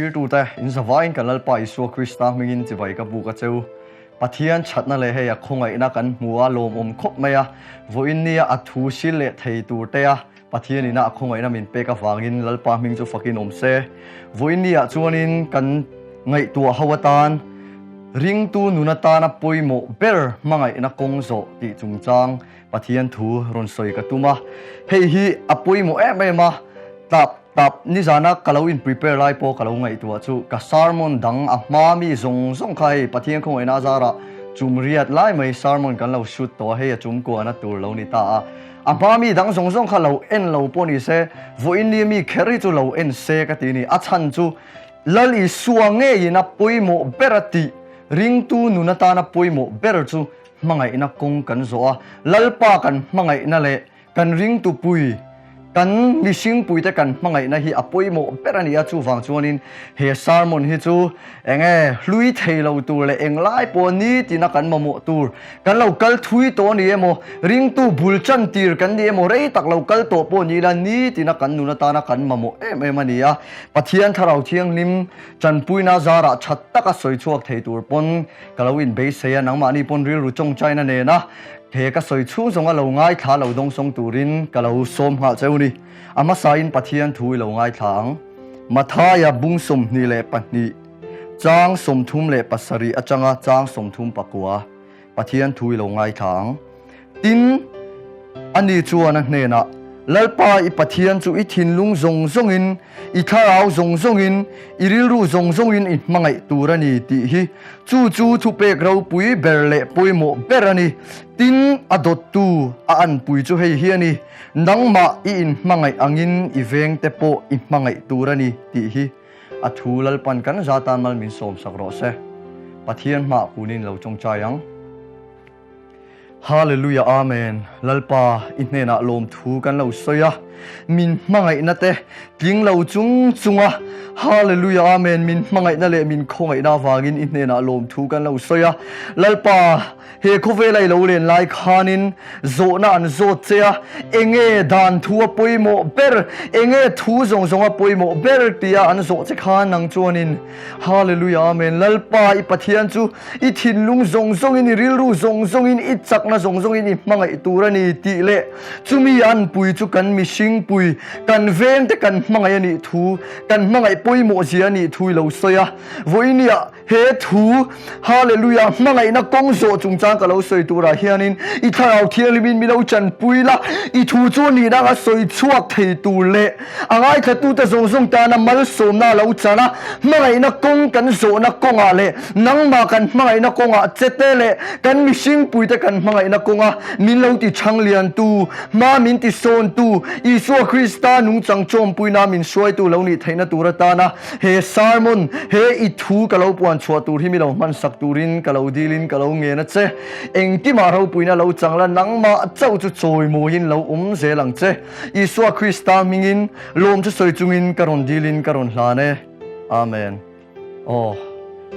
thir tu te in zawain kanal pa Isu Krista mingin chibai ka bu ka cheu pathian thatna le he ya khongai na kan muwa lom khop maya voin nia athu sil le thei tur te a pathian ina khongai na min pe ka wangin lalpa ming chu fakin se voin nia chuanin kan ngai tu hawatan ring tu nunata na poimo ber mangai na kongzo ti chungchang pathian thu ron soi ka tuma hei hi apoimo ma tap ni zana kalau in prepare lai po kalau ngai tu chu ka sermon dang a mami zong khai pathian khong ina zara chumriat lai mai sermon kan lo shoot to he chum ko na tur lo ni ta a mami dang zong kha lo en lo po ni se voin ni mi kheri chu lo en se ka ti ni a chan chu lali suange ina poimo berati ring tu nunata na poimo ber chu mangai na kong kan zo a lalpa kan mangai na le kan ring tu pui kan mishing pui te kan mangai na hi apoimo perani a chu wang chuanin he sermon hi chu enge hlui theilo tur le englai po ni tina kan mamo tur kan local thui to ni emo ring tu bulchan tir kan ni emo rei tak local to po ni la ni tina kan nunata na kan mamo mani a pathian tharau thiang nim chan pui na zara thatta ka soi chuak thei tur pon kalawin be se nang mani pon ril ru chong china ne na he ka soi chu zonga lo ngai thla lo dong song turin kalau som ha cheuni ama sain pathian thui lo ngai thlang mathaya bung som ni le pahni chang som thum le pasari achanga chang som thum pakwa pathian thui lo ngai thlang tin ani chuana hne na lalpa I pathian chu I thinlung zong in I tharau zong in irilru zong in I mangai turani ti hi chu thu pek ro pui berle poimo berani tin adot tu a an pui chu hei hi ani nangma I in mangai angin I veng te po I mangai turani ti hi a thu lalpan kan zatan mal min som sakro se pathian ma kunin lo chong chayang Hallelujah, Amen. Lalpa inena lom thu kan lo soya min mangai na te king lo chunga Hallelujah, Amen. Min mangai na le min khongai na wangin inena lom thu kan lo soya lalpa he khove lai lo len lai khanin zo na an zo chea enge dan thu poimo ber enge thu zong a poimo ber tia an zo che khan nang chuanin Hallelujah, Amen. Lalpa I pathian chu I thinlung zong in rilru zong in I chak na zong in I mangai turani ti le chumi an pui chu kan mishing pui kan veng te kan mangai ani thu kan mangai poimo ji ani thui lo soya voinia he thu Hallelujah mangai na kong zo chungchang ka lo soi tura hianin I tharau thialimin mi lo chan pui la I thu chu ni da soi chuak thei tu le angai khatu ta zong ta na mal som na lo chana mangai na kong kan zo na konga le nangma kan mangai na konga chete le kan mishing pui te kan mangai na konga min lo ti changlian tu ma min ti son tu Isu Krista nung chang chom pui na min suai tu lo ni theina turata na he sermon he I thu ka lo puan chua tur hi mi lo man sak turin ka lo dilin ka lo nge na che eng ti ma ro pui na lo changla nangma chau chu choi mo hin lo ze lang che Isu Krista mingin lom chu soi chungin karon dilin karon hlane amen oh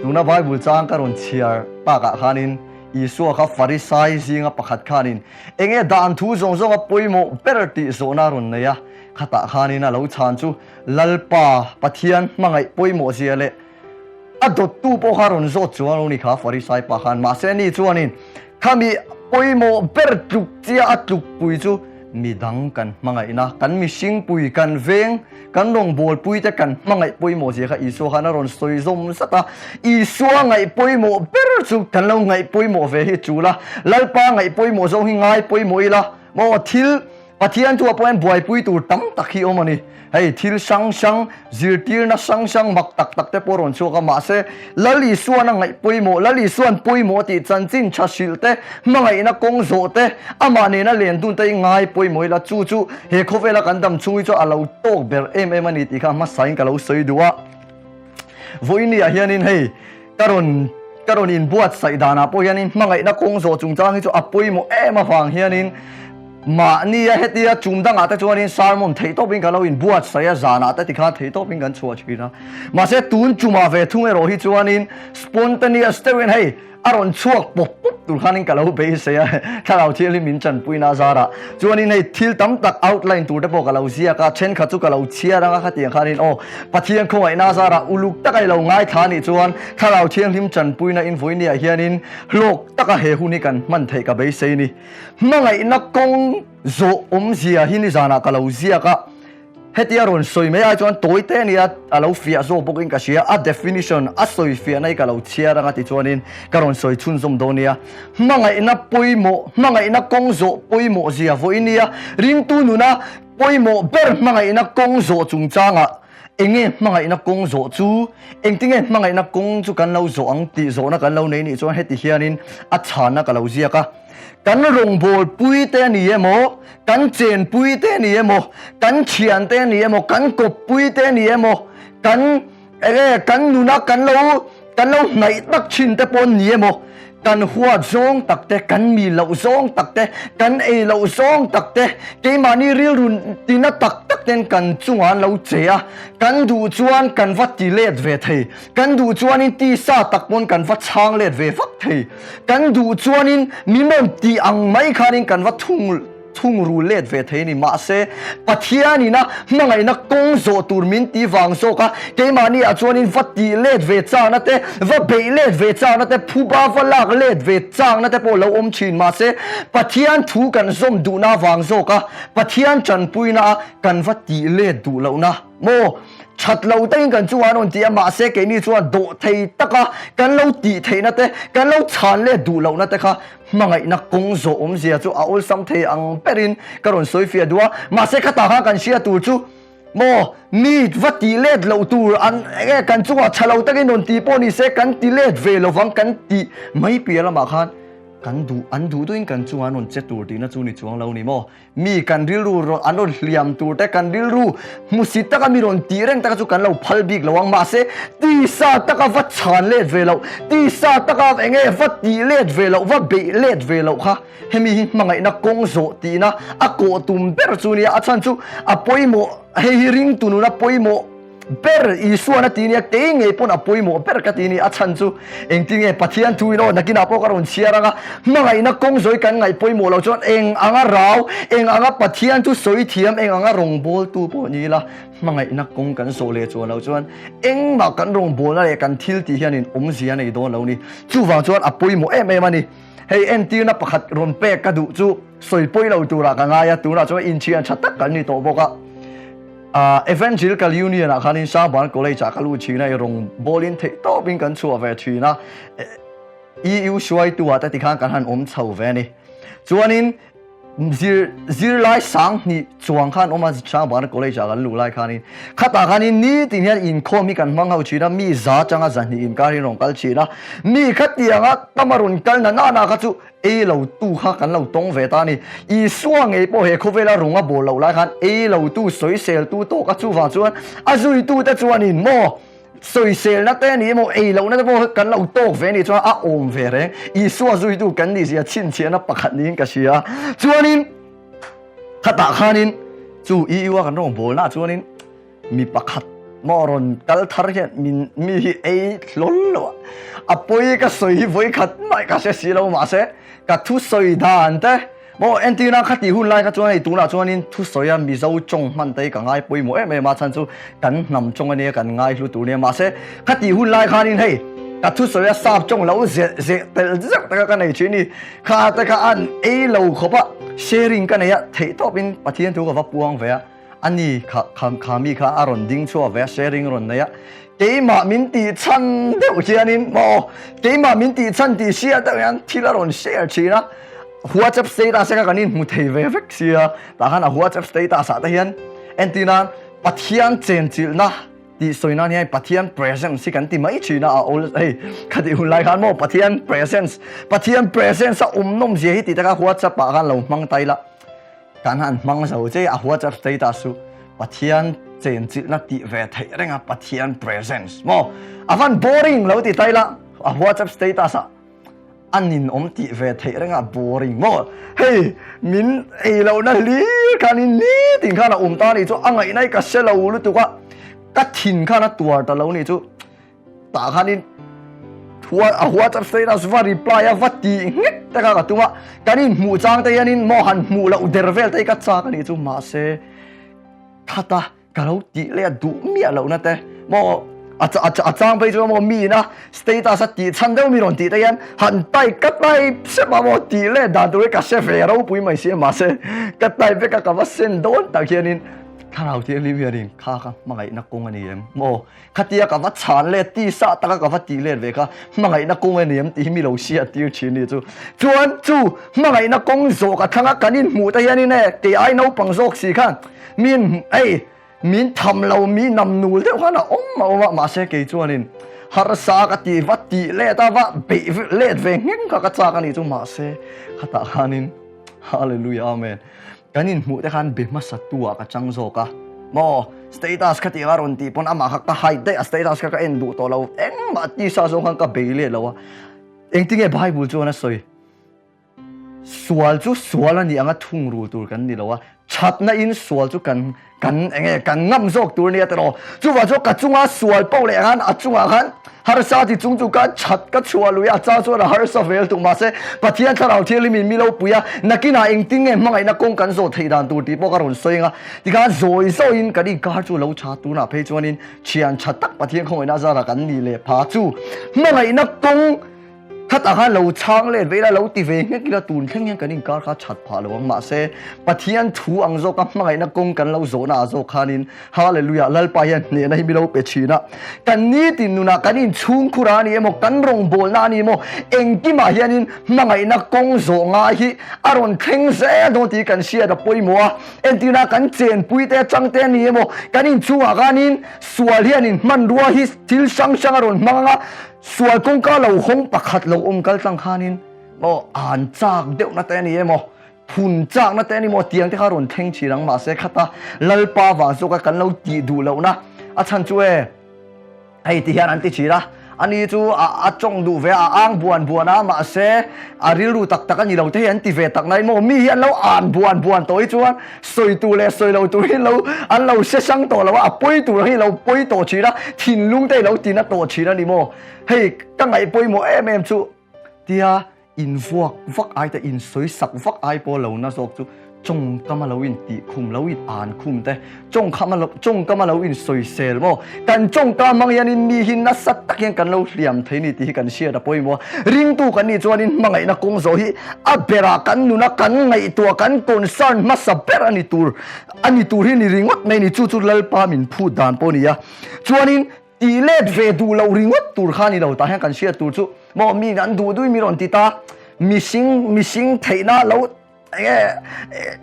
tuna Bible chang karon chiar pa ka khanin Isu kha Pharisai zinga pakhat khanin enge dan thu zong a poimo berti zona ron na ya khata khanina lo chan chu lalpa pathian mangai poimo ziale adot tu po kharon zo chuan ni kha Pharisai pa khan ma se ni chuanin khami poimo bertuk chia atluk pui chu midang kan mangai na kan mishing pui kan veng kan long bol pui te kan mangai poimo je kha Isu khana ron soi zom sata Isu ngai poimo ber chu kan lo ngai poimo ve hi chula lalpa ngai poimo zo hi ngai poimo ila mo thil pathian tu apoen buai pui tu tam takhi omani hei thil sang zirtir na sang mak tak te poron chu ka ma se lali suan ngai poimo lali suan poimo ti chanchin chasil te mangai na kong zo te amane na len tun te ngai poimo ila chu he khovela kan dam chui chu alo tok ber em ani ti kha ma sain ka lo soi duwa voini a hianin hei karon in buat sai dana po hianin mangai na kong zo chungchang hi chu apoimo ema wang hianin ma ni a hetia chumdang ata chuanin sermon thei to bin kalo in buat saya zana ta tikha thei to bin kan chua china ma se tun chuma ve thung ero hi chuanin spontaneous te wen hei aron chuak pop tur khanin kalau be se ya thalau thil min chan puina zara chuanin nei thil tam tak outline tur te po kalau zia ka chen kha chu kalau chia ranga kha tiang khanin o pathian khowai na zara uluk takai lo ngai thani chuan thalau thiang him chan puina in voi nia hianin lok taka he huni kan man thei ka be se ni mangai na kong zo zia hini zana kalau zia ka hetia ron soi me a chuan toite nia alo fia zo bokin ka sia a definition a soi fia nai ka lo chia ranga ti chuanin karon soi chun zum do nia mangai na poimo mangai na kong zo poimo zia vo inia ring tu nuna poimo ber mangai na kong zo chung changa enge mangai na kong zo chu engtinge mangai na kong chu kan lo zo ang ti zo na kan lo nei ni chuan heti hianin a chana ka lo zia ka kan rong bol pui te ni emo kan chen pui te ni emo kan chian te ni emo kan kop pui te ni emo kan nuna kan lo nai tak chin te pon ni emo kan hua zong takte kan mi lo zong takte kan e lo zong takte ke mani ril run tina tak ten kan chuan lo chea kan du chuan kan va ti let ve thei kan du chuan in ti sa tak pon kan va chang let ve vak thei kan du chuan in mi mem ti ang mai khanin kan va thung ru let ve thei ni ma se pathiani na mangai na kong zo tur min ti wang so ka ke mani a chuan in va ti let ve cha na te va be let ve cha na te phu ba va lak let ve chang na te po lo om chin ma se pathian thu kan zom du na wang so ka pathian chan pui na kan va ti let du lo na mo chat lo teng kan chuan on ti ma se ke ni chuan do thei taka kan lo ti thei na te kan lo chan le du lo na te kha mangai na kong zo zia chu a ol sam thei ang perin karon soi fia dua ma se khata ha kan sia tu chu mo mi vati let lo tur an kan chuwa chalo takin non ti po ni se kan ti let ve lo wang kan ti mai pia la ma khan kan du an du tuin kan chuan on che tur ti na chu ni chuang lo ni mo mi kan ril ru ro an ron hliam tur te kan ril ru musi taka mi ron ti reng taka chu kan lo phal bik lo wang ma se ti sa taka va chan let ve lo ti sa taka enge va ti let ve lo va be let ve lo kha hemi mangai na kong zo ti na a ko tum ber chu ni a chan chu a poimo hei ring tu nu na poimo ber isuana tini ak tenge pon apoi mo ber ka tini achan chu engtinge pathian tu ino nakina po karon siaranga mangai na kong zoi kan ngai poi mo lo chon eng anga raw eng anga pathian tu soi thiam eng anga rong bol tu po ni la mangai na kong kan so le chuan lo chuan eng ma kan rong bol na le kan thil ti hianin zia nei don lo ni chu wang chuan apoi mo em ani hei en ti na pakhat ron pe ka du chu soi poi lo tu ra ka ngaya tu na chu in chian thatak kan ni to boka Evangelical Union khanin Saban College kalu china rong bolin the to bin kan chu ve thina EU shuai tu ata tikhan kan han chau ve ni chuanin zir lai sang ni chuang khan oma Saban College kan lu lai khanin khata khanin ni tin hian in kho mi kan mang hau china mi za changa zan ni in ka ri rong kal china mi khatianga tamarun kal na na ka chu e lo tu kha kan lo tong ve ta ni I suang e po he khovela ronga bol lo lai khan e lo tu soi sel tu to ka chu wa chuan azui tu ta chuan in mo soi sel na te ni mo e lo na po kan lo tok ve ni chuan a om ve re I suwa zui tu kan ni sia chin chen na pakhat ni ka sia chuan in khata khanin chu I wa kan rong bol na chuan in mi pakhat moron kal thar hian min mi hi e lol lo apoi ka soi voi khat mai ka se si lo ma se ka thu soi dan te mo entina khati hun lai ka chuan tu na chuan in thu soya mi zo chong man te ka ngai poi mo e ma chan chu kan nam chong ani kan ngai hlu tu ne ma se khati hun lai khanin hei ka thu soya sap chong lo ze tel zak ta ka nei chini kha ta ka an e lo khopa sharing ka ne ya thei to bin pathian tu ka va puang ve ani kha mi kha aron ding chu ve sharing ron ne ya ke ma min ti chan de chianin mo ke ma min ti chan ti sia ta yan thilaron share china WhatsApp status ka kanin mu thei ve vek sia ta khana WhatsApp status ta hian entina pathian chen chil na ti soina ni pathian presence si kan ti mai china a ol ei khati hun lai khan mo pathian presence a nom je hi ti ta ka WhatsApp pa kan lo mang tai la kan han mang so che a WhatsApp status su pathian chen chil na ti ve thei renga pathian presence mo avan boring lo ti tai la a WhatsApp status a anin ti ve thei renga boring mo hey min e lo na li kanin ni ting khana ta ni chu angai nai ka se lo lu tu ka thin khana tuar ta lo ni chu ta khanin hua chap status va reply a vati ngek taka ka tunga kanin mu chang te yanin mo han mu lo dervel te ka cha kani chu ma se khata kalau ti le du mi lo na te mo a chang pe chu mo mi na status ti chan deu mi ron ti te yan han tai kat tai se ma mo ti le da du ka se fe ro pui mai se ma se kat tai be ka va sen don ta kianin kalau ti li viarin kha ka mangai na kong ani em mo khatia ka va chan le ti sa ta ka va ti le ve ka mangai na kong ani em ti mi lo sia ti chin ni chu chuan chu mangai na kong zo ka thanga kanin mu ta yani ne te ai no pang zok si khan min ai min tham lo mi nam nul te khana om ma se ke chuanin har sa ka ti va ti le ta va be le ve ngeng ka cha ka ni chu ma se khata khanin hallelujah amen kanin mu te khan be ma satua ka changzo ka mo status ka ti garon ti pon ama ka hai de status ka endu to lo eng ma ti sa zo khan ka be le lo eng tinge bible chu na soi sual chu sual ani anga thung ru tur kan ni lo chat na in sual chu kan ngam zok tur ni atro chu wa zo ka chunga sual pau le han a chunga khan har sa ti chung chu ka chat ka chua lu ya cha chu na har sa vel tu ma se pathian tharau theli min mi lo puya nakina eng ting e mangai na kong kan zo thei dan tu ti po ka ron soinga ti ka zoi so in ka di ka chu lo cha tu na phe chuanin chian chat tak pathian khong na za ra kan ni le pha chu mangai na kong khata kha lo chang le ve la lo ti ve nge kila tun thleng yang kanin kar kha chat pha lo ma se pathian thu ang zo ka mangai na kong kan lo zo na zo khanin hallelujah lal pa yan ne na hi mi lo pe china kan ni tin nu na kanin chung khura ni emo kan rong bol na ni mo eng ki ma hianin mangai na kong zo nga hi aron thleng se do ti kan sia da poi mo en ti na kan chen pui te chang te ni emo kanin chuwa kanin sual hianin man ruwa hi til sang sang aron manga sual kong ka lo hong pakhat lo kal tang khanin mo an chak deuh na te ni emo phun chak na te ni mo tiang te kharon theng chi rang ma se khata lalpa wa zo ka kan lo ti du lo na a chan chu e ai ti hian an ti chi ra ani chu a chong du ve a ang buan a ma se a ril ru tak tak ani lo te hian ti ve tak nai mo mi hian lo an buan toi chuan soi tu le soi lo tu hi lo an lo se sang to lo a poi tu hi lo poi to chi ra thin lung te lo ti na to chi ra ni mo hei ka ngai poi mo em chu tia in vak ai ta in soi sak vak ai po lo na sok chu chong kama lo in ti khum lo in an khum te chong kama lo in soi sel mo kan chong ka mang yan in mi hin na sat tak yan kan lo hliam thei ni ti kan sia da poi mo ring tu kan ni chuan in mangai na kong zo hi a bera kan nu na kan ngai tu kan concern ma sa ber ani tur hi ni ringot nei ni chu lal pa min phu dan po ni ya chuan in ti let ve du lo ringot tur khani lo ta han kan sia tur chu mo mi nan du mi ron ti ta missing theina lo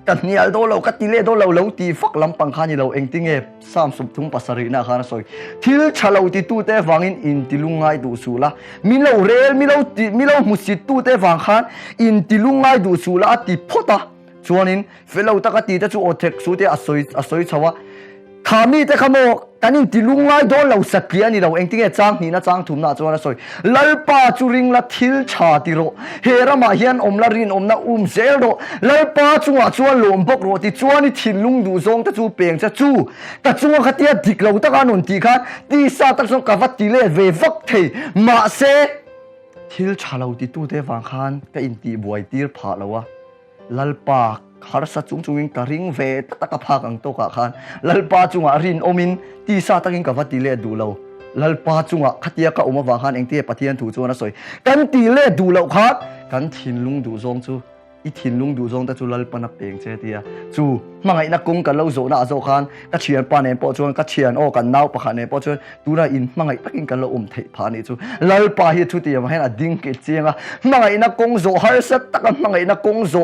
kan nial do lo katile do lo ti fak lampang khani lo engting e sam sup thung pasari na khana soi thil chalo ti tu te wangin in tilungai du sula milo rel milo musit tu te wang khan in tilungai du sula ti phota chuanin felo takati ta chu othek su te asoi chawa khami te khamo kanin tilungai do lo sakria ni lo engting e chang ni na chang thum na chuan soi lalpa churing la thil cha ti ro herama hian omla rin omna zel ro lalpa chunga chuan lom bok ro ti chuan ni thinlung du zong ta chu peng cha chu ta chunga khatia dik lo ta kanun ti khan ti sa tak song ka wat ti le ve vak thei ma se thil chalo ti tu te wang khan ka in ti buai tir pha lawa lalpa har sa chung ka ring ve taka phak ang to ka khan lalpa chunga rin omin ti sa takin ka vati le du lo lalpa chunga khatia ka oma wa khan engti pathian thu chuan a soi kan ti le du lo khat kan thinlung du zong chu i thinlung du zong ta chu lalpa na peng che tia chu mangai na kong ka lo zo na zo khan ka chian pa ne po chuan ka chian o kan nau pakha ne po chuan tura in mangai takin ka lo thei pha ni chu lalpa hi chu ti ma hen a ding ke chenga mangai na kong zo har sat tak mangai na kong zo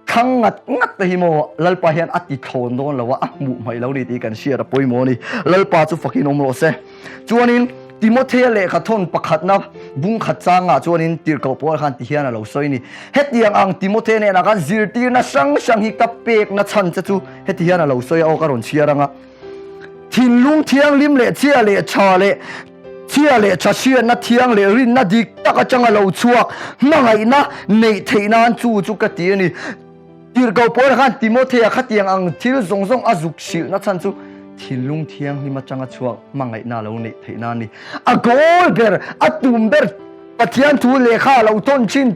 khang ngat hi mo lalpa hian ati thon don lawa mu mai lo ni ti kan share poi mo ni lalpa chu fakin om ro se chuanin Timothea le khathon pakhat na bung khat changa chuanin tir ko por khan ti hian lo soi ni hetiang ang Timothea ne na kan zirtir na sang hi ka pek na chan cha chu heti hian lo soi o karon chiaranga thinlung thiang lim le chia le cha chia na thiang le rin na dik taka changa lo chuak mangai na nei theinan chu ka ti ni tir ko por khan Timothea khatiang ang thil zong azuk sil na chan chu thinlung thiang hi ma changa chuak mangai na lo nei theina ni a gol ber a tum ber pathian thu le kha lo ton chin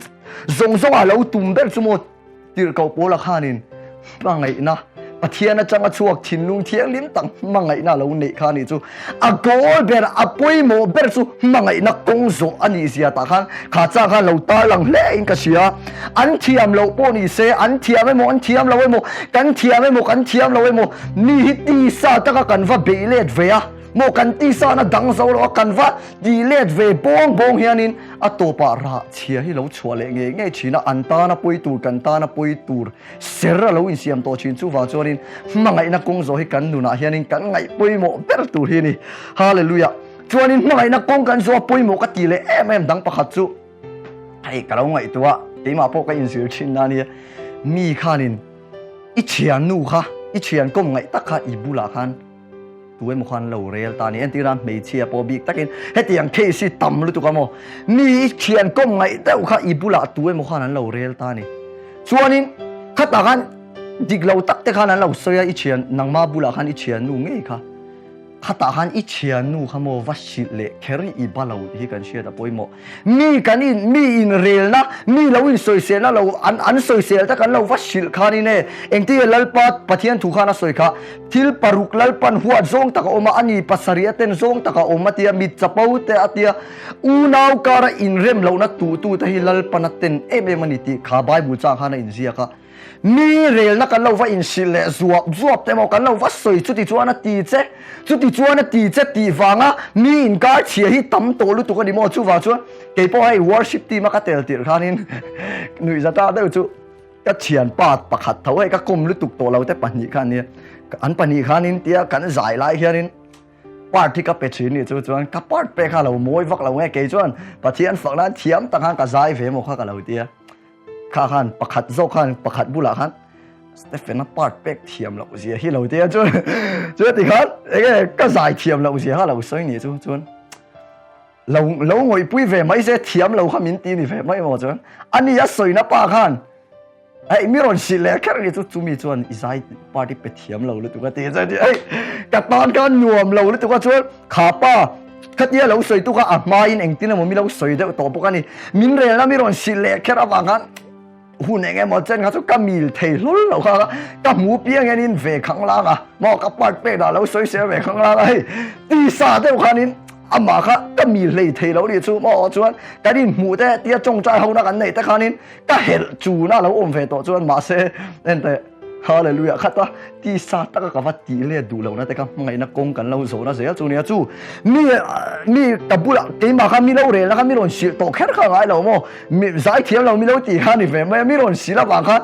zong zong a lo tum ber chu mo tir ko pola khanin mangai na pathian a changa chuak thin lung thiang lim tang mangai na lo nei kha ni chu a gol ber a poi mo ber chu mangai na kong zo ani sia ta khan kha cha kha lo ta lang le in ka sia an thiam lo po ni se an thiam mo an thiam lo mo kan thiam lo mo ni hi ti sa ta ka kan va be let ve a mo kan ti sa na dang zo lo kan va di let ve bong hianin a to pa ra chia hi lo chua le nge china an ta na poi tur kan ta na poi tur serra lo in siam to chin chu wa chorin mangai na kong zo hi kan nu na hianin kan ngai poi mo ber tur hi ni hallelujah chuanin mangai na kong kan zo poi mo ka ti le em dang pakhat chu ai ka lo ngai tua ke ma po ka in sir chin na ni mi khanin i chian nu kha i chian kom ngai tak kha i bula khan tuwe mo khan lo rel ta ni entiram mei chia po bik takin hetiang kesi tam lu tu ka mo ni khian kom ngai teu kha ibula tuwe mo khan an lo rel ta ni chuanin khata kan diglo tak te khan an lo soya i chian nangma bula khan i chian nu ngei kha khata khan i chian nu kha mo vashi le kheri i balo hi kan sia da poimo mi in rel na mi lo in soi se na lo an soi se ta kan lo vashi khani ne engti lalpat pathian thu khana soi kha thil paruk lalpan huat zong taka oma ani pasaria ten zong taka oma tia mit chapau te atia unau kara in rem lo na tu ta hi lalpan ten mani ti kha bible cha khana in zia kha mi rel na kan lo va in sil le zuap te mo kan lo va soi chuti chuana ti che ti wanga mi in ka chia hi tam to lu tu ka di mo chu wa chu ke po hai worship ti ma ka tel tir khanin nui zata da chu ka chian pat pakhat thau hai ka kom lu tuk to lo te pani khan ni an pani khanin tia kan zai lai hianin party ka pe chin ni chu chuan ka part pe kha lo moi vak lo nge ke chuan pathian fakna thiam ta khan ka zai ve mo kha ka lo tia kha khan pakhat zo khan pakhat bula khan Stephen part pek thiam lo zia hi lo tia chu ti khan e ka zai thiam lo zia ha lo soi ni chu chuan lo ngoi pui ve mai se thiam lo khamin ti ni ve mai mo chuan ani ya soi na pa khan ai mi ron si le kher ni chu mi chuan izai party pe thiam lo lu tu ka te ja ti ai ka tan ka nuam lo lu tu ka chuan kha pa khatia lo soi tu ka a ma in eng tin mo mi lo soi de to po ka ni min re na mi ron si le kher awang han hun enge mo chen kha chu ka mil thei lul lo kha ka mu piang enin ve khang la ga mo ka part pe da lo soi se ve khang la ai ti sa de kha nin ama kha ka mil lei thei lo ni chu mo chuan ka din mu te tia chong chai ho na kan nei ta kha nin ka hel chu na lo om ve to chuan ma se en te hallelujah khata ti sa ta ka va ti le du lo na te ka ngai na kong kan lo zo na se chu ni chu mi tabula ke ma kha mi lo re la kha mi ron si to kher kha ngai lo mo mi zai thiam lo mi lo ti kha ni ve ma mi ron si la ba kha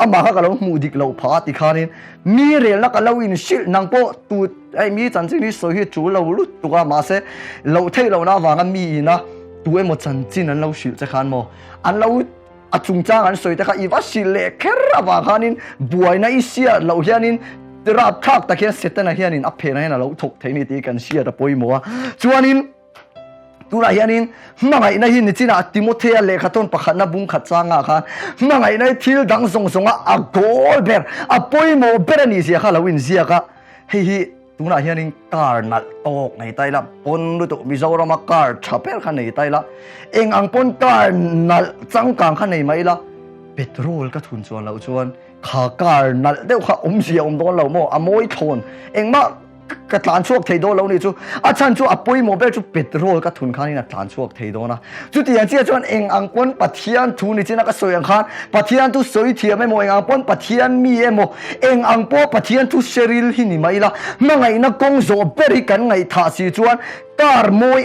ama kha ka lo mu dik lo pha ti kha nin mi re la ka lo in sil nang po tu ai mi chan chi ni so hi chu lo lu tu ka ma se lo thei lo na wa nga mi na tu e mo chan chin an lo sil cha khan mo an lo a chung chang an soi ta kha i va sil le kher wa khanin buai na i sia lo hianin rap thak ta khe set na hianin a phe na na lo thok thei ni ti kan sia da poi mo chuanin tuna hianin mangai na hin china timothea le khaton pakhat na bung khat changa kha mangai na thil dang zong zonga a gol ber a poi mo berani sia kha lawin zia ka hi tuna hianin kar na tok nei tai la pon lu to mizoram kar thapel kha nei tai la eng ang pon kar nal changkang kha nei mai la petrol ka thun chuan lo chuan kha kar nal deuh kha sia don lo mo amoi thon eng ma ka tlan chuak thei do lo ni chu a chan chu apoi mo be chu petrol ka thun khan ina tlan chuak thei do na chu ti an chia chuan eng ang pon pathian thu ni china ka soyang khan pathian tu soi thia me mo eng ang pon pathian mi emo eng ang po pathian tu seril hi ni mai la mangai na kong zo beri kan ngai tha si chuan kar moi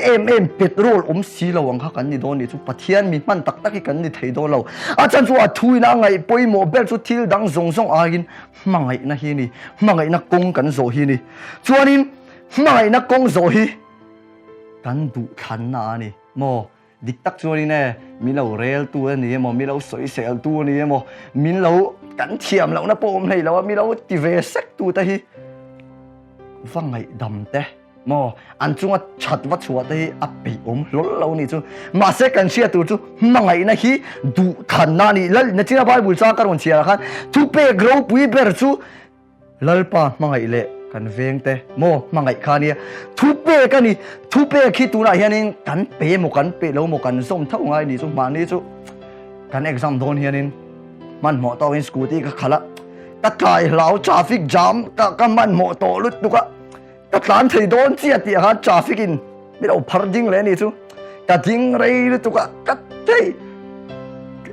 petrol si lo ang kha kan ni do ni chu pathian mi man tak tak hi kan ni thei do lo a chan chu a thui na ngai poi mo bel chu thil dang zong zong a in mangai na hi ni mangai na kong kan zo hi ni chuanin mangai na kong zo hi kan du khan na ni mo dik tak chuani ne mi lo rel tu ni mo mi lo soi sel tu ni mo min lo kan thiam lo na pom nei lo mi lo ti ve sek tu ta hi vangai dam te mo an chunga chat wa chua te a pe lol lo ni chu ma se kan sia tu chu mangai na hi du khan na ni lal na china bible cha ka ron chia khan tu pe grow pui ber chu lalpa mangai le kan veng te mo mangai khania thu pe ka ni thu pe khi tu na hianin kan pe mo kan som thau ngai ni chu ma ni chu kan exam don hianin man mo to in scooty ka khala ka tai lau traffic jam ka man mo to lut tu ka tlan thei don chia ti ha traffic in mi lo phar ding le ni chu ka ding rei lut tu ka thei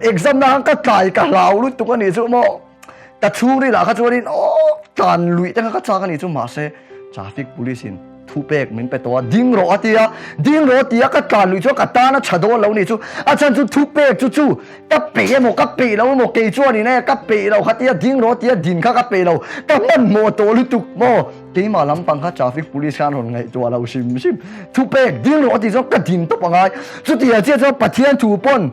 exam na ka tai ka lau lut tu ka ni chu mo ka chu ri la ka chu rin tlan lui ta ka cha ka ni chu ma se traffic police in thu pek min pe to ding ro atia ka tlan lui chu ka ta na chado lo ni chu a chan chu thu pek chu ka pe lo mo ke chu ni ne ka pe lo khatia ding ro tia din ka pe lo ka man mo to lu tu mo ke ma lam pang ka traffic police kan hon ngai to lo sim thu pek ding ro ti chu ka din to pangai chu tia che chu pathian thu pon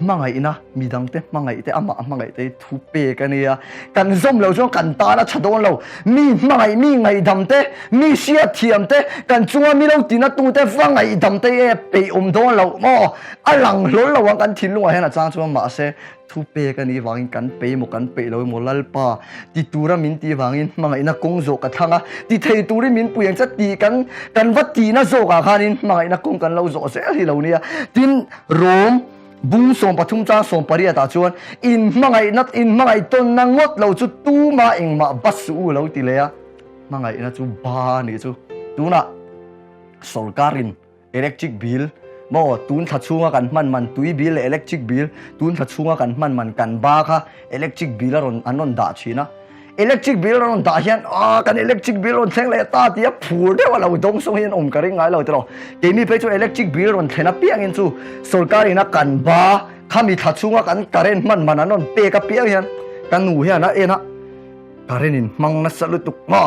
mangai ina midang te mangai te ama mangai te thu pe ka nia kan zom lo chu kan ta na chadon lo mi mangai mi ngai dam te mi sia thiam te kan chunga mi lo tina tu te fangai dam te e pe don lo mo alang lo lo wang kan thin lu ha na chang chu ma se thu pe ka ni wangin kan pe lo mo lalpa ti tura min ti wangin mangai na kong zo ka thanga ti thei turi min puyang cha ti kan wat ti na zo ka khanin mangai na kong kan lo zo se hi lo nia tin rom bung som pathum cha som paria ta chuan in mangai ton na ngot lo chu tu ma eng ma basu lo ti le a mangai na chu ba ni chu tu na solkarin electric bill mo tun thachunga kan man tui bill electric bill tun thachunga kan man kan ba kha electric bill ron anon da china electric bill ron da hian kan electric bill ron thleng le ta tia phur de wala dong song hian ka ring ngai lo tro ke mi pe chu electric bill ron thena piang in chu sarkar ina kan ba khami thachunga kan current man anon pe ka piang hian kan nu hian na ena current in mang na salu tuk ma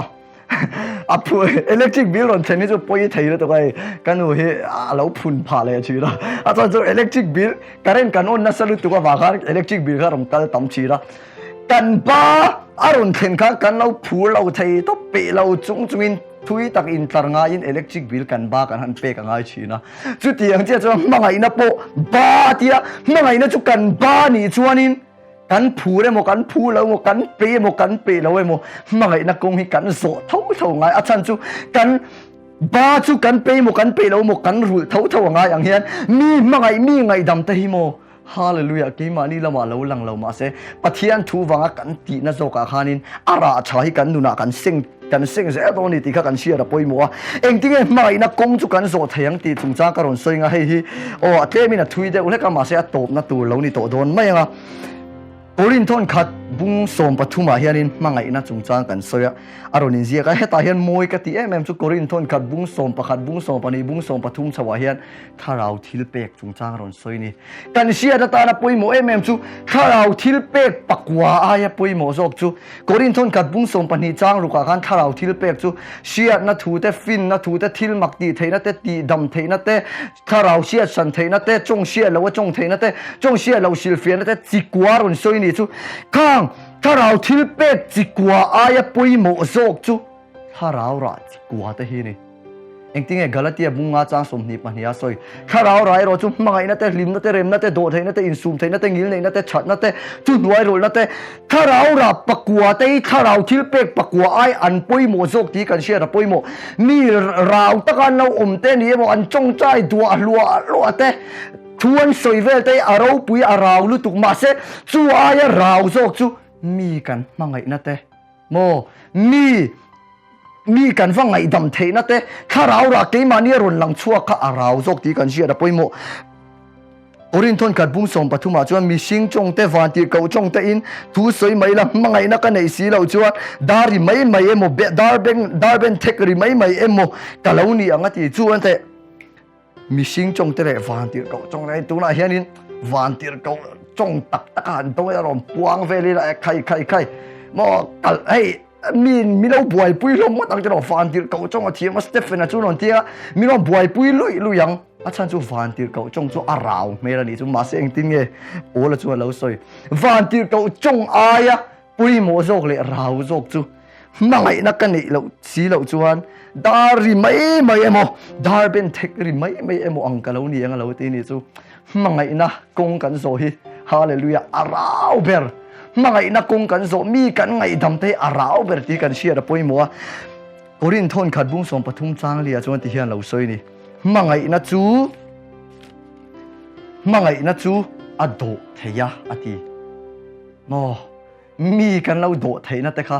apu electric bill ron theni chu poi thei le to kai kan nu he alo phun pha le chi ra a chu electric bill current kan on na salu tuk wa kha electric bill ka rom kal tam chi ra kan ba aron then kha kan lo phur lo thei to pe lo chungin thui tak in tlar nga in electric bill kan ba kan han pe ka ngai china chu tiang che chu mangai na po ba tia mangai na chu kan ba ni chuanin kan phur mo kan phu lo mo kan pe lo mo mangai na kong hi kan zo thau ngai a chan chu kan ba chu kan pe lo mo kan rul thau ngai ang hian mi ngai dam te hi mo hallelujah ke mani lama lo lang lo ma se pathian thu wanga kan ti na zo ka khanin ara chai kan nuna kan sing se to ni ti kha kan sia da poimo engting e mai na kong chu kan zo thayang ti chung cha ka ron soinga hei hi ate mi na thui de ule ka ma se a top na tur lo ni to don mai nga Korin thon khat bung som pathuma hianin mangai na chungchang kan soya aronin zia ka heta hian moi ka ti em chu korin thon khat bung som pakhat bung som pani bung som pathum chawa hian tharau thil pek chungchang ron soini kan sia da ta na poimo em chu tharau thil pek pakwa aya poimo zok chu korin thon khat bung som pani chang ruka khan tharau thil pek chu sia na thu te fin na thu te thil mak ti theina te ti dam theina te tharau sia san theina te chong sia lo chong theina te chong sia lo sil fian te chikwa ron soini chu khang tharau thil pek chikwa aya poimo zok chu tharau ra chikwa te hi ni engting e galatia bunga chang som ni pahnia soi tharau rai ro chu mangai na te lim na te rem na te do theina te insum theina te ngil nei na te chat na te chu nuai rol na te tharau ra pakwa te tharau thil pek pakwa ai an poimo zok ti kan sia ra poimo mi rau takan lo te ni mo an chong chai dua lua te thuan soivel te aro pui arau lu tuk ma se chu aya rau zok chu mi kan mangai na te mo mi kan wangai dam theina te tharau ra ke mani ron lang chua kha arau zok ti kan sia da poimo orin thon kat bung som pathuma chuan mi sing chong te van ti ko chong te in thu soi mai la mangai na ka nei si lo chuan dari mai emo be darben thekri mai emo kaloni anga ti chuan te mi sing chong te re van tir ko chong nei tu na hianin van tir ko chong tak han to ya rom puang veli la khai mo kal ei mi lo buai pui lo mo tang jero van tir ko chong a thiam a Stephen a chu non tia mi lo buai pui lu yang a chan chu van tir ko chong chu arau me la ni chu ma se eng tin nge o la chu lo soi van tir ko chong aya pui mo zok le rau zok chu mangai na kan ni lo si lo chuan dari mai emo darben thekri mai emo angkalo ni anga lo ti ni chu mangai na kong kan zo hi hallelujah arau ber mangai na kong kan zo mi kan ngai dam te arau berti kan sia da poimo korin thon khat bung som pathum chang lia chuan ti hian lo soi ni mangai na chu ado theya ati mo mi kan lo do theina te kha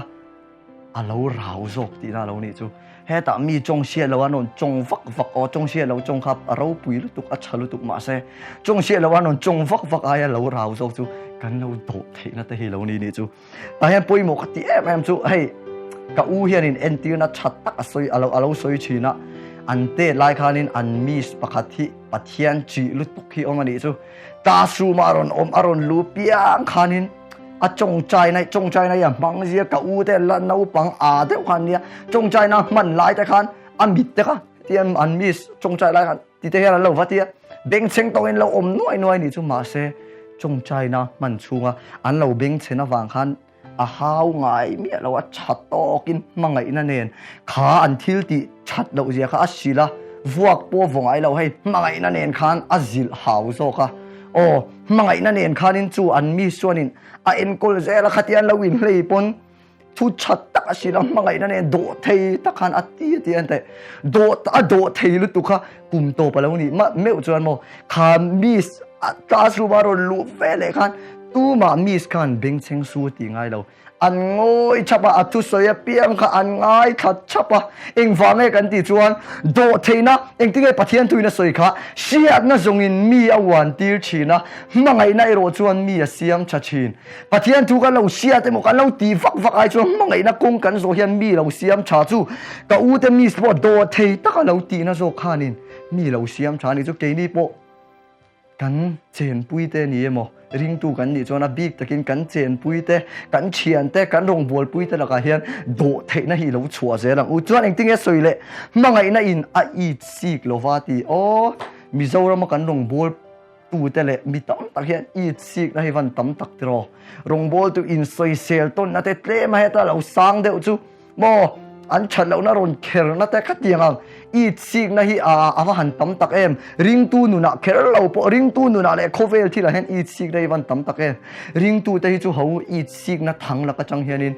alo rau zok ti na lo ni chu he ta mi chong sia lo anon chong vak o chong sia lo chong khap aro pui lu tuk achalu tuk ma se chong sia lo anon chong vak aya lo rau zok chu kan lo do theina te hi lo ni ni chu ta hian poimo khati em chu hei ka u hian in entir na chat tak asoi alo soi china ante lai khanin an mis pakhathi pathian chi lu tuk hi omani chu ta su maron aron lu piang khanin a chong chai nai ya mang zia ka u te la nau pang a te khan nia chong chai na man lai te khan amit te kha tian an mis chong chai lai khan ti te hian lo vatia beng cheng tong in lo noi ni chu ma se chong chai na man chunga an lo beng chena wang khan a hau ngai mi lo a chat tokin mangai na nen kha an thil ti chat lo zia kha asila vuak po vongai lo hei mangai na nen khan azil hau zo kha o mangai na nen khanin chu an mi suanin a enkol zela khatian lawin hlei pon thu chat tak asila mangai na nen do thei takhan ati ti ante do thei lu tu kha kum to pa lo ni ma meu chuan mo kha mis ta su baro lu vele khan tu ma mis khan beng cheng su ti ngai lo an ngoi chapa atu soya piam kha an ngai khat chapa eng wange kan ti chuan do theina eng tingai pathian tuina soi kha siat na zongin mi awan tir china mangai na ro chuan mi a siam chachin pathian tu ka lo siat emo ka lo ti vak ai chuan mangai na kong kan zo hian mi lo siam cha chu ka u te mi sport do thei ta ka lo ti na zo khanin mi lo siam cha ni chu ke ni po kan chen pui te ni emo ring tu kan ni chuan a big takin kan chen pui te kan chian te kan rong bol pui te la ka hian do thei na hi lo chua zelang u chuan eng tinge soile mangai na in a i sik lovati o mizoram kan rong bol tu te le mi tam tak hian i sik na hi van tam tak tro rong bol tu in soi sel ton na te tle ma heta lo sang de chu mo an chat lo na ron kher na te khatiang i sik na hi awa han tam tak em ring tu nu na kher lo po ring tu nu na le khovel thila hen i sik dai van tam tak em ring tu te hi chu ho i sik na thang la ka chang hianin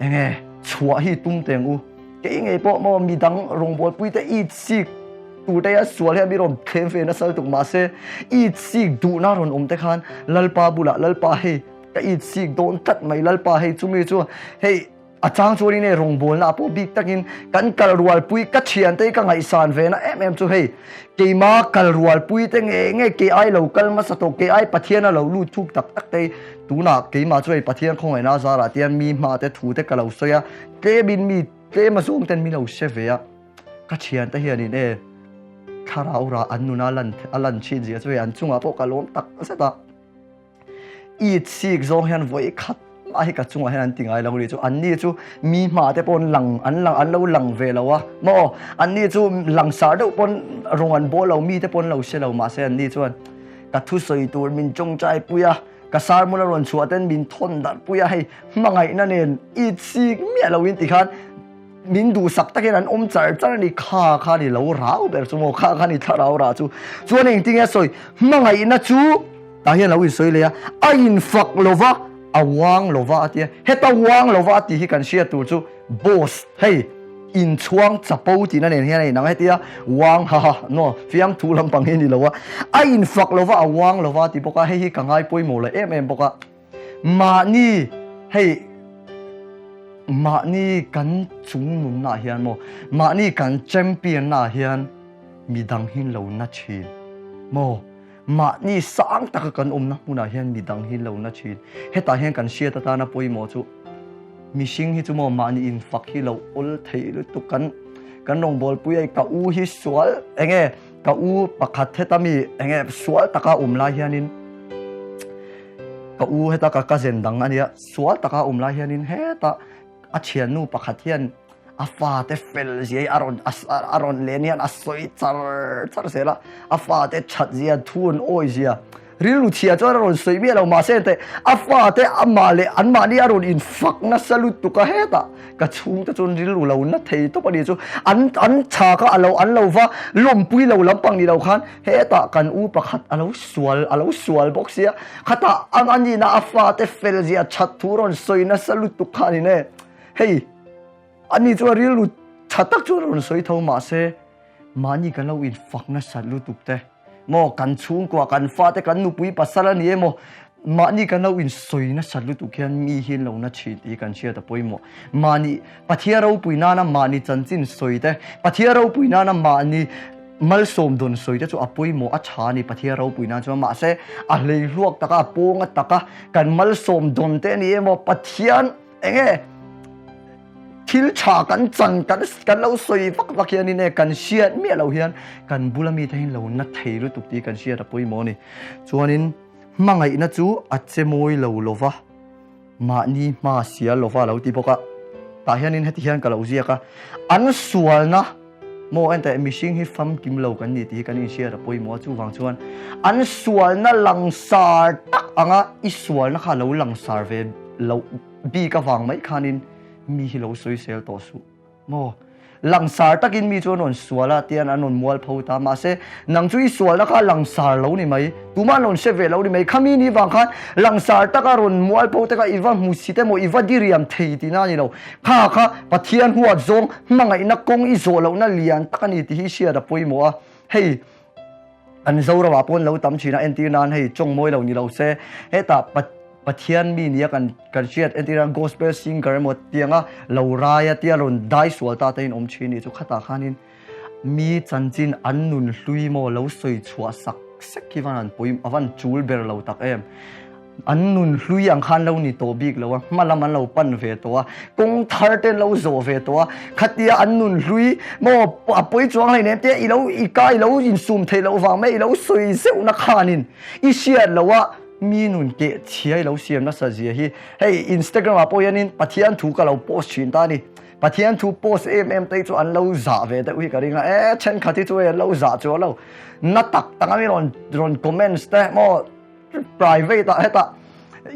enge chua hi tum teng u ke nge po mo mi dang rong bol pui te i sik tu te a sual he mi rom khem fe na sal tuk ma se i sik du na ron te khan lalpa bula lalpa he ka i sik don tat mai lalpa he chu mi chu hey achang chori ne rong bol na po big takin kan kal rual pui ka chian te ka ngai san ve na em chu hei ke ma kal rual pui te nge ke ai lo kal ma sa to ke ai pathian lo lu thuk tak tak te tu na ke ma chu pathian khong ai na za ra tian mi ma te thu te ka lo so ya ke bin mi te ma zum ten mi lo se ve ya ka chian te hian in kharau ra an nu na lan chi ji chu an chunga po ka lom tak sa ta i sik zo hian voi khat ai ka chunga hen tingai lo ri chu an ni chu mi ma te pon lang an lo lang ve lo wa mo an ni chu lang sa do pon rong an bo lo mi te pon lo se lo ma se an ni chuan ka thu soi tur min chong chai puya ka sar mu la ron chu aten min thon dar puya hei mangai na nen i sik mi lo in ti khan min du sak takin an char ni kha ni lo rau ber chu mo kha ni tha rau ra chu chuan eng tinga soi mangai na chu ta hian lo in soi le a in fak lova awang lova atia heta wang lova ti hi kan sia tu chu boss hey in chuang chapo ti na nen hian nang hetia wang ha no fiam thu lam pang ni lowa a in fak lova awang lova ti boka hei hi kangai poimo la em boka ma ni hey ma ni kan chung nun na hian mo ma ni kan champion na hian midang hin lo na chin mo ma ni sang tak kan na muna hian midang hin lo na chin heta hian kan sia ta na poimo chu mishing hi chu mo ma ni in fak hi lo ol thei lu tu kan rong bol pui ai ka u hi sual enge ka u pakhat heta mi enge sual taka la hianin ka u heta ka zen dang ania sual taka la hianin heta a chian nu pakhat hian a fa te fel zi aron lenian a soi char sela a fa te chat zia thun oi zia rilu chia cho ron soi mi lo ma se te afa te amale anma ni aron in fak na salut tu ka heta ka chung ta chon rilu lo na thei to pani chu an cha ka alo wa lom pui lo lampang ni lo khan heta kan u pakhat alo sual boxia khata ani na afa te fel zia chat tu ron soi na salut tu khani ne hey ani chu rilu chatak chu ron soi tho ma se mani kan lo in fak na salut tu te mo kan chung kwa kan fa te kan nu pui pasala ni mo mani kan lo in soi na salut tu khian mi hin lo na chi ti kan sia ta poimo mani pathia ro pui na na mani chanchin soi te pathia ro pui na na mani mal som don soi te chu apoi mo a chani pathia ro pui na chu ma se a lei luak taka pong taka kan mal som don te ni mo pathian enge thil cha kan chang kan lo soi vak hian ni ne kan siat mi lo hian kan bulami te hin lo na thei ru tuk ti kan sia ta poi mo ni chuanin mangai na chu achemoi lo lova ma ni ma sia lova lo ti boka ta hianin heti hian ka lo zia ka an sual na mo ente missing hi fam kim lo kan ni ti kan in sia ta poi mo chu wang chuan an sual na langsar tak anga i sual na kha lo langsar ve lo bi ka wang mai khanin mi hi lo soi sel to su mo langsar takin mi chuan on suala tian anon mual phota ma se nang chui suala kha langsar lo ni mai tuma non se ve lo ni mai khami ni wang khan langsar taka ron mual phota ka iwa musite mo iwa diriam thei ti na ni lo kha pathian huat zong mangai na kong i zo lo na lian takani ti hi sia da poi mo a hei an zo ra wa pon lo tam china enti nan hei chong moi lo ni lo se heta pathian mi nia kan siat entira gospel singer mo tianga loraya tia ron dai sual ta tein om chini chu khata khanin mi chanchin an nun hlui mo lo soi chua sak sekiwan an poim awan chul ber lo tak em an nun hlui ang khan lo ni to big lo malam an lo pan ve to a kong thar ten lo zo ve to a khatia an nun hlui mo apoi chuang lai ne te i lo i kai lo in sum thei lo wang me i lo soi seu na khanin i siat lo wa mi nun ke chiai lo siam na sa zia hi hey Instagram apo yanin pathian thu ka lo post chin ta ni pathian thu post te chu an lo za ve ta ui ka ringa chen khati chu lo za chu lo na tak tangami ron comments te mo private ta heta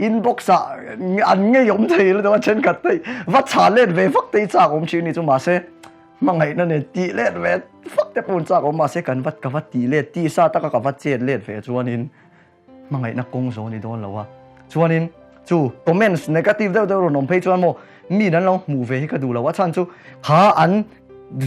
inbox a an nge yom thei lo da chen khat te va cha let ve fak te cha om chi ni chu ma se mangai na ne ti let ve fak te pun cha om ma se kan vat ka vat ti let ti sa ta ka vat chen let ve chuanin mangai na kong zo ni don lawa chuanin chu comments negative da ro nom phei chuan mo mi nan lo mu ve hi ka du lawa chan chu kha an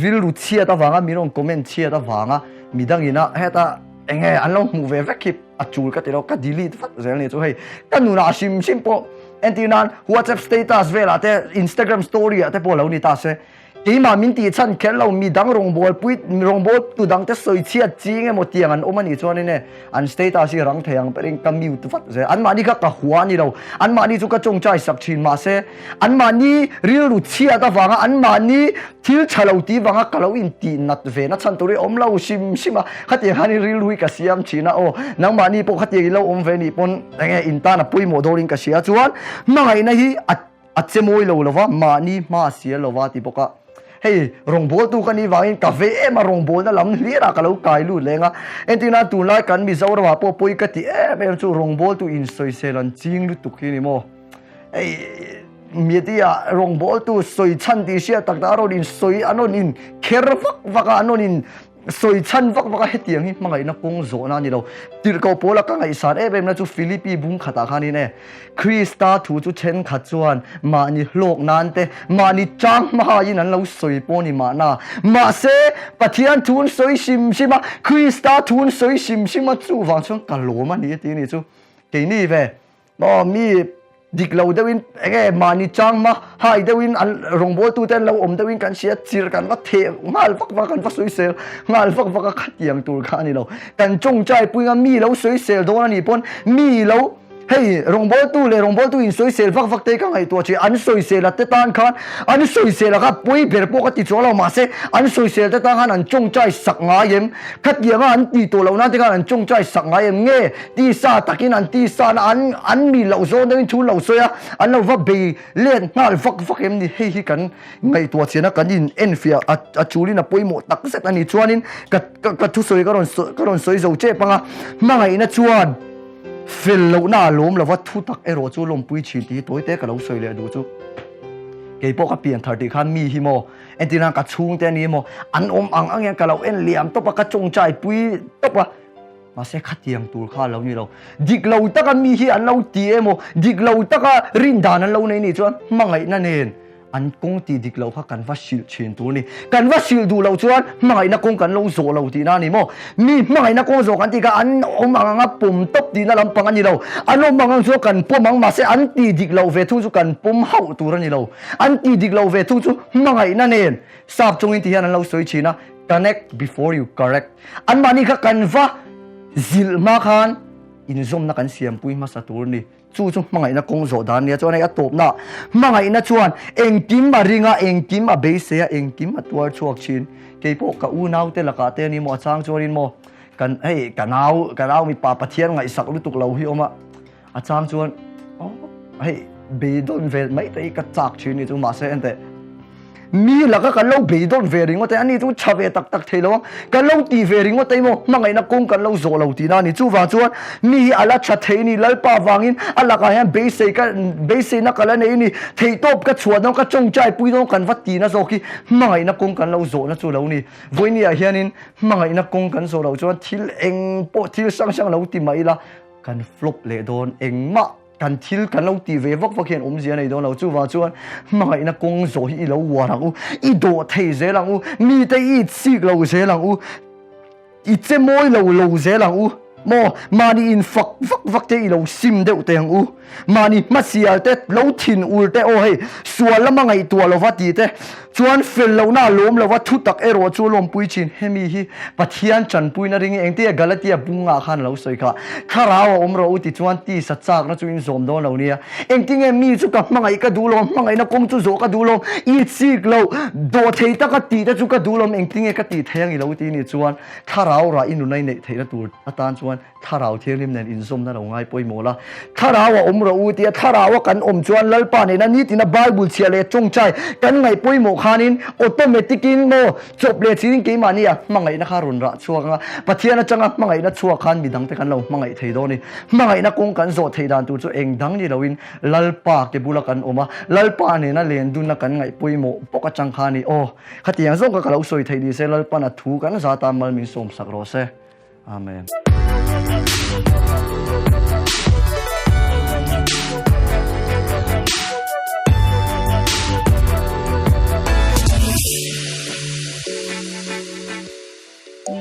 ril ru chia ta wanga mi rong comment chia ta wanga mi dang ina heta enge an lo mu ve vekip a chul ka te ro ka delete fat zel ni chu hei ka nu na sim po entinan WhatsApp status ve la te Instagram story te po lo ni ta se ti ma min ti chan kel lo mi dang rong bol tu dang te soi chia chi nge mo tiang an omani chuan ne an status hi rang theyang pering kam mi tu fat ze an ma ni ka huwa ni lo an ma ni chu ka chong chai sak chin ma se an ma ni ril ru chia ta wanga an ma ni thil chalo ti wanga ka lo in ti nat ve na chan tu ri om lo sim khati hani ril hui ka siam china o nang ma ni po khati lo om ve ni pon nge in ta na pui mo doring ka sia chuan mangai na hi a chemoi lo lova ma ni ma sia lova ti boka hey rong bol tu kan ni wangin cafe ma rong bol na lam lira ka lo kai lu lenga entina tu lai kan mi zawra wa po poi ka ti em chu rong bol tu in soi selan ching lu tu ki ni mo hey media rong bol tu soi chan ti sia tak da ro din soi anon in kher vak anon in soi chan vak hetiang hi mangai na kong zo na ni lo tir ko pola ka ngai sar em na chu Philippi bung khata khani ne Krista thu chu chen khat chuan ma ni hlok nan te ma ni chang ma yin an lo soi po ni ma se pathian thun soi sim ma Krista thun soi sim ma chu wang chung ka lo ma ni ti ni chu ke ni ve mo mi dik lo dewin enge mani chang ma hai dewin an rong bol tu ten lo om dewin kan sia chir kan va the ngal vak kan va soi sel ngal vak khatiang tur kha ni lo kan chong chai puinga mi lo soi sel do ni pon mi lo hey rong bol tu in soi sel vak te ka ngai to chi an soi sel te tan khan an soi sel ka pui ber po ka ti cholo ma se an soi sel te tan khan an chong chai sak nga yem khat yema an ti to lo na te kan an chong chai sak nga yem nge ti sa takin an ti sa na an mi lo zo ding chu lo soya an lo va be len ngal vak em ni hei hi kan ngai to chena kan in enfia a chuli na poi mo tak set ani chuanin ka thu soi ka ron soi zo che panga mangai na chuan phil lo na lom lo wat thu tak ero chu lom pui chi ti toite ka lo soi le du chu ke po ka pian 30 khan mi hi mo entina ka chung te ni mo an ang yang ka lo en liam to pa ka chung chai pui to pa ma se khatiang tur kha lo ni lo dik lo ta ka mi hi an lo ti emo dik lo ta ka rin dan an lo nei ni chuan mangai na nen an kong ti dik lo kha kan va sil chin tur ni kan va sil du lo chuan mangai na kong kan lo zo lo ti na ni mo mi mangai na kong zo kan ti ka an anga pum top ti na lam pang ani lo an mangang zo kan pum ang ma se an ti dik lo ve thu chu kan pum hau tur ani lo an ti dik lo ve thu chu mangai na nen sap chung in ti han an lo soi china connect before you correct an mani kha kan va zil ma khan in zom na kan siam pui ma sa tur ni chu mangai na kong zo dan ne chuan ai atop na mangai na chuan eng kim ma ringa eng kim a be se eng kim a tuar chuak chin ke po ka u nau te la ka te ni mo chang chuarin mo kan hei kanau mi pa pathian ngai sak lu tuk lo hi oma a chang chuan hei be don vel mai te ka chak chin ni chu ma se ente mi la ka lo be don ve ringo te ani chu chave tak tak thelo ka lo ti ve ringo te mo mangai na kong kan lo zo lo ti na ni chu wa chuan mi ala cha thei ni lalpa wangin ala ka yan be se na kala nei ni thei top ka chuan no ka chong chai pui no kan wat ti na zo ki mangai na kong kan lo zo na chu lo ni voini a hianin mangai na kong kan zo lo chuan thil eng po thil sang lo ti mai la kan flop le don eng ma kan thil kan lo ti ve vak hian zia nei don lo chu wa chuan mangai na kong zo hi lo wa rang u i do thei ze lang u mi te i sik lo ze lang u i che moi lo ze lang u mo mani in vak te i lo sim deuh te ang u mani masial te lo thin ul te o hei sual lama ngai tua lo va ti te chuan fel lo na lom lo wa thu tak ero chu lom pui chin hemi hi pathian chan pui na ring eng te galatia bunga khan lo soi kha kharawa omro uti chuan ti sa chak na chu in zom don lo nia eng ting em mi chu ka mangai ka du lom mangai na kong chu zo ka du lom i sik lo do thei ta ka ti ta chu ka du lom eng ting e ka ti theng i lo ti ni chuan kharaw ra inu nai nei thei na tur atan chuan kharaw thialim nen in zom na lo ngai poi mola kharawa omro uti kharawa kan chuan lalpa ne na ni tina bible chia le chong chai kan ngai poi mo khanin automatic in mo chop le chin ke mania mangai na kharun ra chuanga pathian changa mangai na chuak khan midang te kan lo mangai thei do ni mangai na kong kan zo thei dan tu chu eng dang ni loin lalpa ke bula kan oma lalpa ne na len dun na kan ngai poi mo poka chang khani o khatiang zo ka lo soi thei ni se lalpa na thu kan za ta mal min som sak ro se amen.